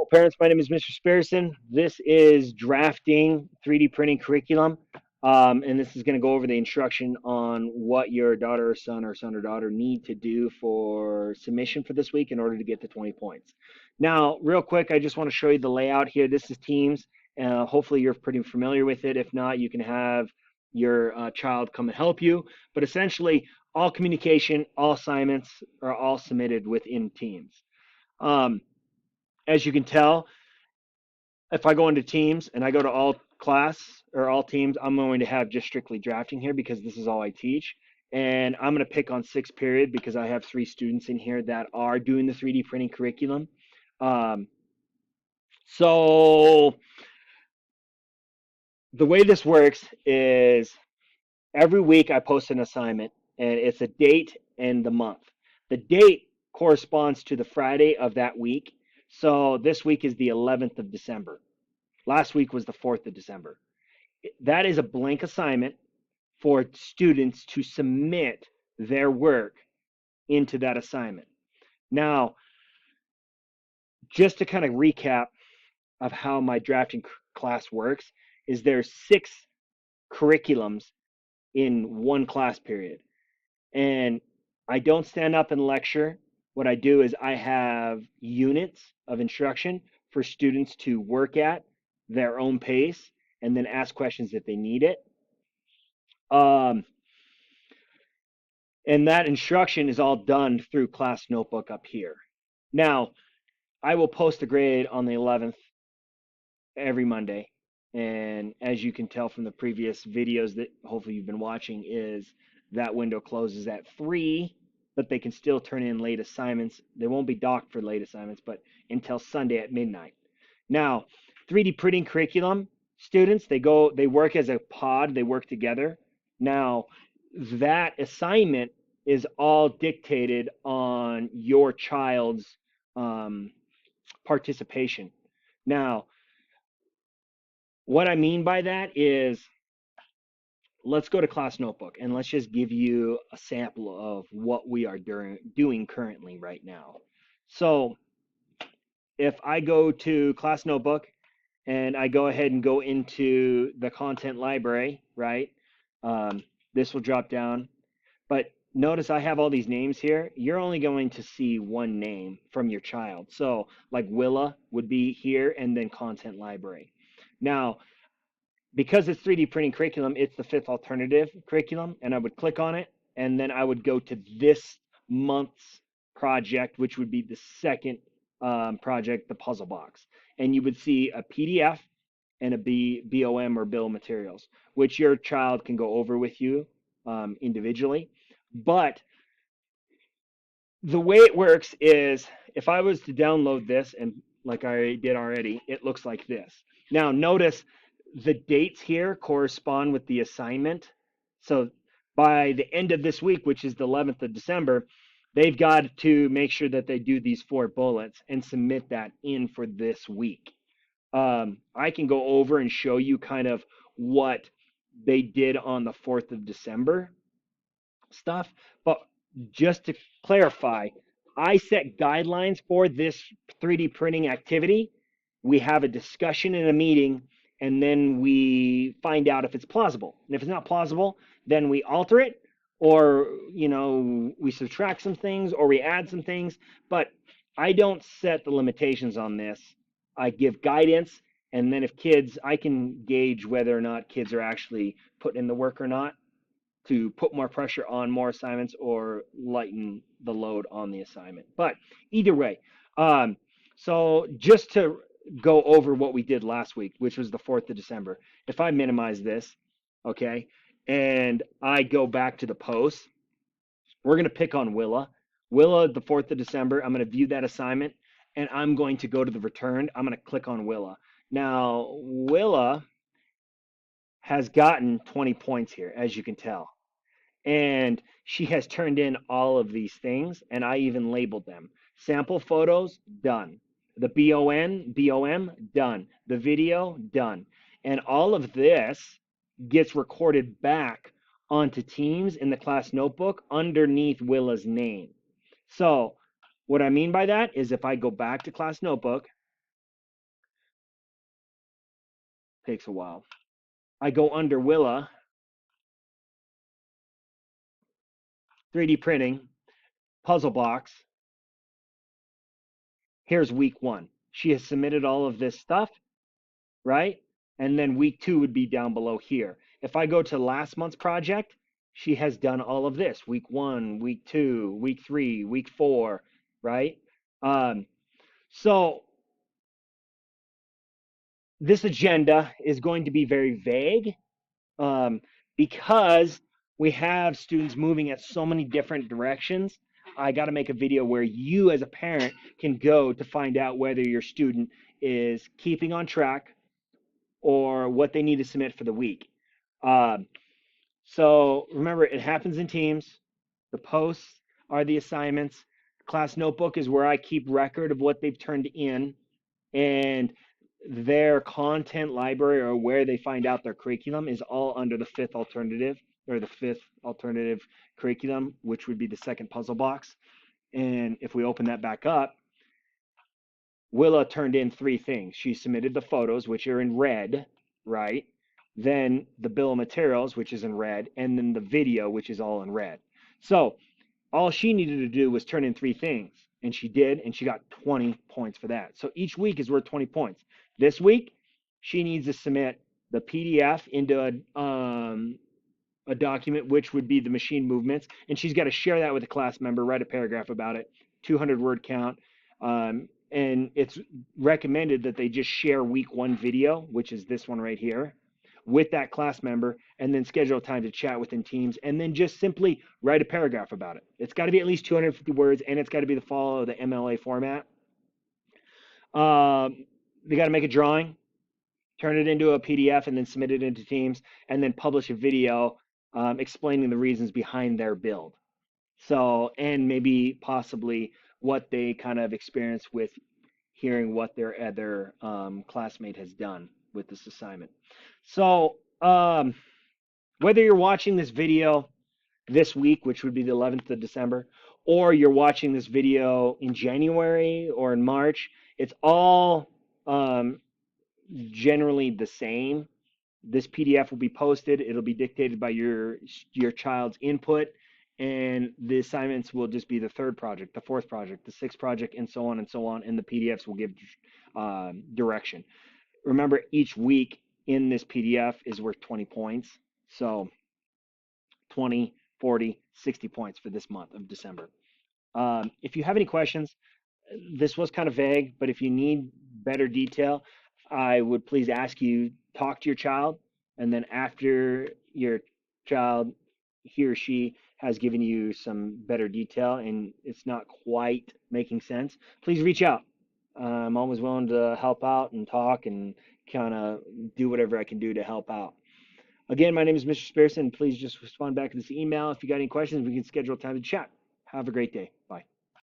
parents. My name is Mr. Spearson. This is drafting 3D printing curriculum. And this is going to go over the instruction on what your daughter or son or daughter need to do for submission for this week in order to get the 20 points. Now, real quick, I just want to show you the layout here. This is Teams. Hopefully, you're pretty familiar with it. If not, you can have your child come and help you. But essentially, all communication, all assignments are all submitted within Teams. Um, as you can tell, if I go into Teams and I go to all class or all teams, I'm going to have just strictly drafting here because this is all I teach. And I'm going to pick on 6th period because I have 3 students in here that are doing the 3D printing curriculum. Um, so the way this works is every week I post an assignment and it's a date and the month. The date corresponds to the Friday of that week. So this week is the 11th of December. Last week was the 4th of December. That is a blank assignment for students to submit their work into that assignment. Now, just to kind of recap of how my drafting class works, is there's 6 curriculums in one class period. And I don't stand up and lecture. What I do is I have units of instruction for students to work at their own pace and then ask questions if they need it. Um, and that instruction is all done through Class Notebook up here. Now, I will post a grade on the 11th every Monday. And as you can tell from the previous videos that hopefully you've been watching, is that window closes at 3, but they can still turn in late assignments. They won't be docked for late assignments, but until Sunday at midnight. Now, 3D printing curriculum students, they work as a pod, they work together. Now, that assignment is all dictated on your child's participation. Now, what I mean by that is, let's go to Class Notebook and let's just give you a sample of what we are doing currently right now. So if I go to Class Notebook and I go ahead and go into the content library, right? This will drop down. But notice I have all these names here. You're only going to see one name from your child. So like Willa would be here and then content library. Now, because it's 3D printing curriculum, it's the 5th alternative curriculum, and I would click on it, and then I would go to this month's project, which would be the second project, the puzzle box. And you would see a PDF and a BOM or bill of materials, which your child can go over with you individually. But the way it works is if I was to download this, and like I did already, it looks like this. Now, notice the dates here correspond with the assignment. So by the end of this week, which is the 11th of December, they've got to make sure that they do these 4 bullets and submit that in for this week. I can go over and show you kind of what they did on the 4th of December stuff. But just to clarify, I set guidelines for this 3D printing activity. We have a discussion in a meeting, and then we find out if it's plausible. And if it's not plausible, then we alter it, or we subtract some things, or we add some things. But I don't set the limitations on this. I give guidance, and then if I can gauge whether or not kids are actually putting in the work or not, to put more pressure on more assignments or lighten the load on the assignment. But either way, so just to go over what we did last week, which was the 4th of December. If I minimize this, okay, and I go back to the post, we're going to pick on Willa. Willa, the 4th of December, I'm going to view that assignment, and I'm going to go to the returned. I'm going to click on Willa. Now, Willa has gotten 20 points here, as you can tell. And she has turned in all of these things, and I even labeled them. Sample photos, done. The BOM, done. The video, done. And all of this gets recorded back onto Teams in the class notebook underneath Willa's name. So what I mean by that is if I go back to class notebook Takes a while. I go under Willa, 3D printing, puzzle box. Here's week 1. She has submitted all of this stuff, right? And then week 2 would be down below here. If I go to last month's project, she has done all of this. Week 1, week 2, week 3, week 4, right? So this agenda is going to be very vague, because we have students moving at so many different directions. I got to make a video where you as a parent can go to find out whether your student is keeping on track or what they need to submit for the week. So remember, it happens in teams. The posts are the assignments. Class notebook is where I keep record of what they've turned in, and their content library, or where they find out their curriculum, is all under the fifth alternative, or the fifth alternative curriculum, which would be the second puzzle box. And if we open that back up, Willa turned in 3 things. She submitted the photos, which are in red, right? Then the bill of materials, which is in red, and then the video, which is all in red. So all she needed to do was turn in 3 things, and she did, and she got 20 points for that. So each week is worth 20 points. This week, she needs to submit the PDF into a document, which would be the machine movements, and she's got to share that with a class member, write a paragraph about it, 200-word count. And it's recommended that they just share week 1 video, which is this one right here, with that class member, and then schedule time to chat within Teams, and then just simply write a paragraph about it. It's got to be at least 250 words, and it's got to be the follow the MLA format. They got to make a drawing, turn it into a PDF, and then submit it into Teams, and then publish a video explaining the reasons behind their build. So, and maybe possibly what they kind of experience with hearing what their other classmate has done with this assignment. So, whether you're watching this video this week, which would be the 11th of December, or you're watching this video in January or in March, it's all generally the same. This PDF will be posted. It'll be dictated by your child's input, and the assignments will just be the 3rd project, the 4th project, the 6th project, and so on and so on, and the PDFs will give direction. Remember, each week in this PDF is worth 20 points. So 20, 40, 60 points for this month of December. If you have any questions, this was kind of vague, but if you need better detail, I would please ask you, talk to your child, and then after your child, he or she, has given you some better detail and it's not quite making sense, please reach out. I'm always willing to help out and talk and kind of do whatever I can do to help out. Again, my name is Mr. Spearson. Please just respond back to this email. If you got any questions, we can schedule time to chat. Have a great day. Bye.